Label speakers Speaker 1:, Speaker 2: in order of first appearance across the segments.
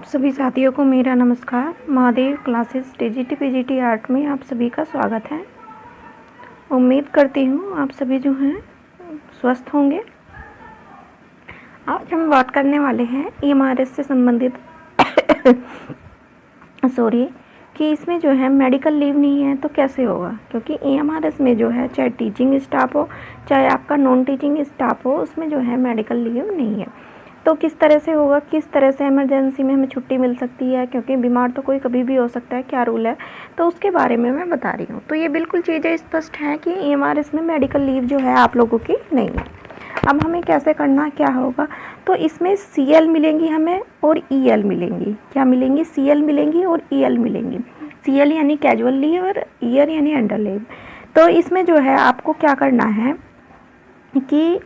Speaker 1: आप सभी साथियों को मेरा नमस्कार। Mahadev classes TGT PGT art में आप सभी का स्वागत है। उम्मीद करती हूँ आप सभी जो हैं स्वस्थ होंगे। आज हम बात करने वाले हैं ईएमआरएस से संबंधित कि इसमें जो है मेडिकल लीव नहीं है तो कैसे होगा, क्योंकि ईएमआरएस में जो है चाहे टीचिंग स्टाफ हो चाहे आपका नॉन टीचिंग स्टाफ हो, उसमें जो है मेडिकल लीव नहीं है। तो किस तरह से होगा, किस तरह से इमरजेंसी में हमें छुट्टी मिल सकती है, क्योंकि बीमार तो कोई कभी भी हो सकता है, क्या रूल है, तो उसके बारे में मैं बता रही हूँ। तो ये बिल्कुल चीज़ें स्पष्ट हैं कि ईएमआरएस में मेडिकल लीव जो है आप लोगों की नहीं है। अब हमें कैसे करना, क्या होगा, तो इसमें सीएल मिलेंगी हमें और ईएल मिलेंगी। क्या मिलेंगी? सीएल मिलेंगी और ईएल मिलेंगी। सीएल यानी कैजुअल लीव और ईएल यानी अंडर लीव। तो इसमें जो है आपको क्या करना है कि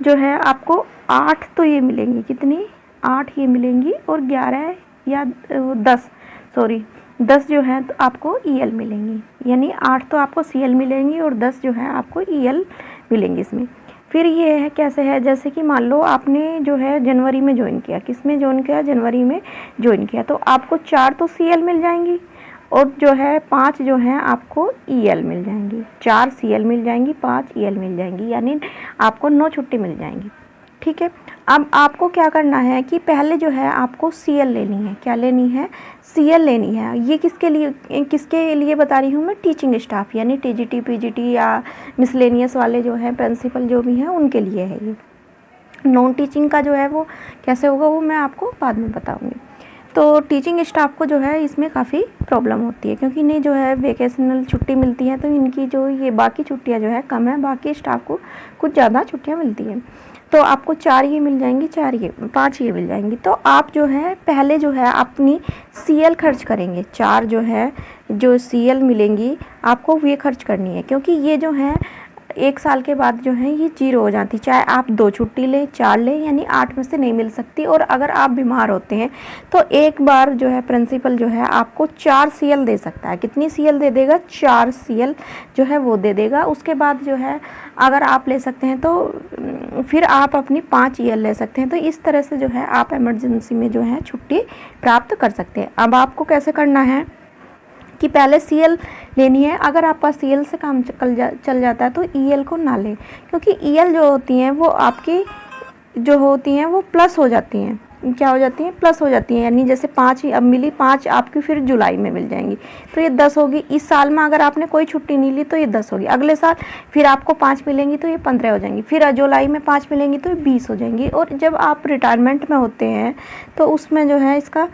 Speaker 1: जो है आपको 8 तो ये मिलेंगी, कितनी 8 ये मिलेंगी और 11 या 10 जो है तो आपको ईएल मिलेंगी। यानी 8 तो आपको सीएल मिलेंगी और 10 जो है आपको ईएल मिलेंगी इसमें। फिर ये है कैसे है, जैसे कि मान लो आपने जो है जनवरी में ज्वाइन किया, किस में ज्वाइन किया, जनवरी में ज्वाइन किया, तो आपको 4 तो सीएल मिल जाएंगी और जो है 5 जो है आपको ईएल मिल जाएंगी। 4 सीएल मिल जाएंगी, 5 ईएल मिल जाएंगी, यानी आपको 9 छुट्टी मिल जाएंगी। ठीक है। अब आपको क्या करना है कि पहले जो है आपको सीएल लेनी है। क्या लेनी है? सीएल लेनी है। ये किसके लिए बता रही हूँ मैं? टीचिंग स्टाफ यानी टीजीटी पीजीटी या मिसलेनियस वाले जो है प्रिंसिपल जो भी हैं उनके लिए है ये। नॉन टीचिंग का जो है वो कैसे होगा वो मैं आपको बाद में बताऊँगी। तो टीचिंग स्टाफ को जो है इसमें काफ़ी प्रॉब्लम होती है, क्योंकि इन्हें जो है वेकेशनल छुट्टी मिलती है, तो इनकी जो ये बाकी छुट्टियां जो है कम है, बाकी स्टाफ को कुछ ज़्यादा छुट्टियां मिलती हैं। तो आपको 4 ये मिल जाएंगी, 5 ये मिल जाएंगी। तो आप जो है पहले जो है अपनी सीएल खर्च करेंगे। 4 जो है जो सीएल मिलेंगी आपको ये खर्च करनी है, क्योंकि ये जो है 1 साल के बाद जो है ये 0 हो जाती, चाहे आप 2 छुट्टी लें 4 लें, यानी 8 में से नहीं मिल सकती। और अगर आप बीमार होते हैं तो एक बार जो है प्रिंसिपल जो है आपको 4 सीएल दे सकता है। कितनी सीएल दे देगा? 4 सीएल जो है वो दे देगा। उसके बाद जो है अगर आप ले सकते हैं तो फिर आप अपनी 5 ईएल ले सकते हैं। तो इस तरह से जो है आप इमरजेंसी में जो है छुट्टी प्राप्त कर सकते हैं। अब आपको कैसे करना है कि पहले सीएल लेनी है। अगर आपका सीएल से काम चल जाता है तो ईएल को ना लें, क्योंकि ईएल जो होती हैं वो आपकी जो होती हैं वो प्लस हो जाती हैं। क्या हो जाती हैं? प्लस हो जाती हैं। यानी जैसे 5 ही अब मिली, 5 आपकी फिर जुलाई में मिल जाएंगी, तो ये 10 होगी। इस साल में अगर आपने कोई छुट्टी नहीं ली तो ये 10 होगी। अगले साल फिर आपको 5 मिलेंगी तो ये 15 हो जाएंगी। फिर जुलाई में 5 मिलेंगी तो ये 20 हो जाएंगी। और जब आप रिटायरमेंट में होते हैं तो उसमें जो है उसका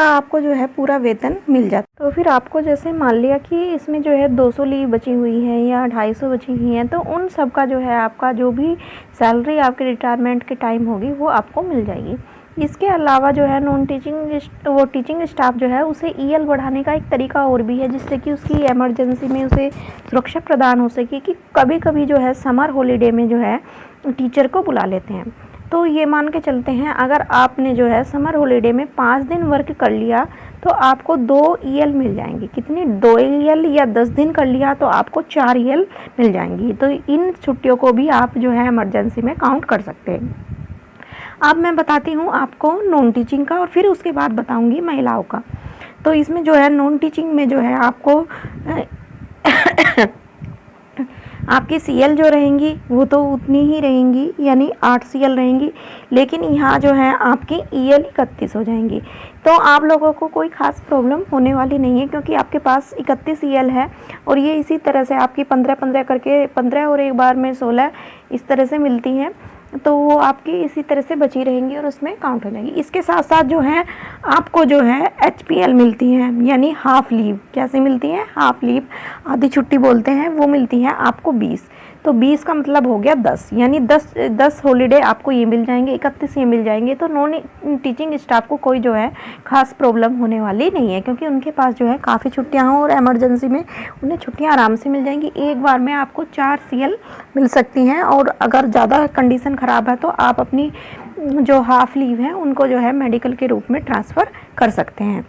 Speaker 1: आपको जो है पूरा वेतन मिल जाता है। तो फिर आपको जैसे मान लिया कि इसमें जो है 200 लीव बची हुई है या 250 बची हुई हैं, तो उन सब का जो है आपका जो भी सैलरी आपके रिटायरमेंट के टाइम होगी वो आपको मिल जाएगी। इसके अलावा जो है नॉन टीचिंग टीचिंग स्टाफ जो है उसे ईएल बढ़ाने का एक तरीका और भी है, जिससे कि उसकी इमरजेंसी में उसे सुरक्षा प्रदान हो सके। कि कभी कभी जो है समर हॉलीडे में जो है टीचर को बुला लेते हैं। तो ये मान के चलते हैं अगर आपने जो है समर हॉलीडे में 5 दिन वर्क कर लिया तो आपको 2 ईएल मिल जाएंगी। कितनी? 2 ईएल। या 10 दिन कर लिया तो आपको 4 ईएल मिल जाएंगी। तो इन छुट्टियों को भी आप जो है इमरजेंसी में काउंट कर सकते हैं। अब मैं बताती हूँ आपको नॉन टीचिंग का और फिर उसके बाद बताऊँगी महिलाओं का। तो इसमें जो है नॉन टीचिंग में जो है आपको आपकी सीएल जो रहेंगी वो तो उतनी ही रहेंगी, यानी 8 सीएल रहेंगी, लेकिन यहाँ जो है आपकी ईएल 31 हो जाएंगी। तो आप लोगों को कोई ख़ास प्रॉब्लम होने वाली नहीं है, क्योंकि आपके पास 31 ईएल है और ये इसी तरह से आपकी 15-15 करके 15 और एक बार में 16 इस तरह से मिलती हैं। तो वो आपकी इसी तरह से बची रहेंगी और उसमें काउंट हो जाएगी। इसके साथ साथ जो है आपको जो है एचपीएल मिलती हैं, यानी हाफ लीव। कैसे मिलती हैं? हाफ लीव, आधी छुट्टी बोलते हैं, वो मिलती है आपको 20। तो 20 का मतलब हो गया 10, यानी 10 हॉलीडे आपको ये मिल जाएंगे, 31 ये मिल जाएंगे। तो नॉन टीचिंग स्टाफ को कोई जो है खास प्रॉब्लम होने वाली नहीं है, क्योंकि उनके पास जो है काफ़ी छुट्टियाँ हों और इमरजेंसी में उन्हें छुट्टियाँ आराम से मिल जाएंगी। एक बार में आपको 4 सीएल मिल सकती हैं। और अगर ज़्यादा कंडीशन ख़राब है तो आप अपनी जो हाफ लीव है उनको जो है मेडिकल के रूप में ट्रांसफ़र कर सकते हैं।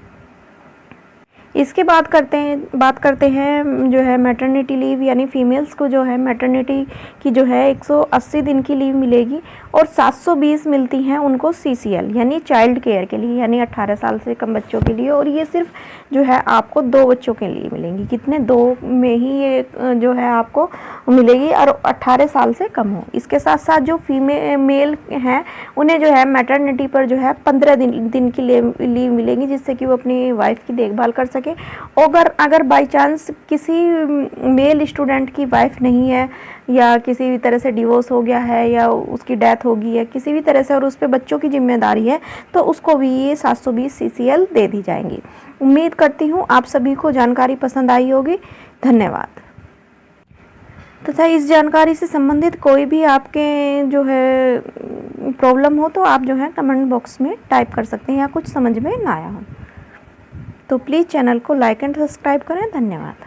Speaker 1: इसके बात करते हैं जो है मैटरनिटी लीव, यानी फीमेल्स को जो है मैटरनिटी की जो है 180 दिन की लीव मिलेगी और 720 मिलती हैं उनको CCL यानी चाइल्ड केयर के लिए, यानी 18 साल से कम बच्चों के लिए। और ये सिर्फ जो है आपको 2 बच्चों के लिए मिलेंगी, कितने 2 में ही ये जो है आपको मिलेगी और 18 साल से कम हो। इसके साथ साथ जो मेल हैं उन्हें जो है मैटरनिटी पर जो है 15 दिन की लीव मिलेगी, जिससे कि वो अपनी वाइफ की देखभाल कर सके। अगर बाई चांस किसी मेल स्टूडेंट की वाइफ नहीं है या किसी भी तरह से डिवोर्स हो गया है या उसकी डेथ हो गई है किसी भी तरह से और उस पर बच्चों की जिम्मेदारी है, तो उसको भी ये 720 CCL दे दी जाएंगी। उम्मीद करती हूँ आप सभी को जानकारी पसंद आई होगी। धन्यवाद। तथा इस जानकारी से संबंधित कोई भी आपके जो है प्रॉब्लम हो तो आप जो है कमेंट बॉक्स में टाइप कर सकते हैं या कुछ समझ में ना आया हो तो प्लीज़ चैनल को लाइक एंड सब्सक्राइब करें। धन्यवाद।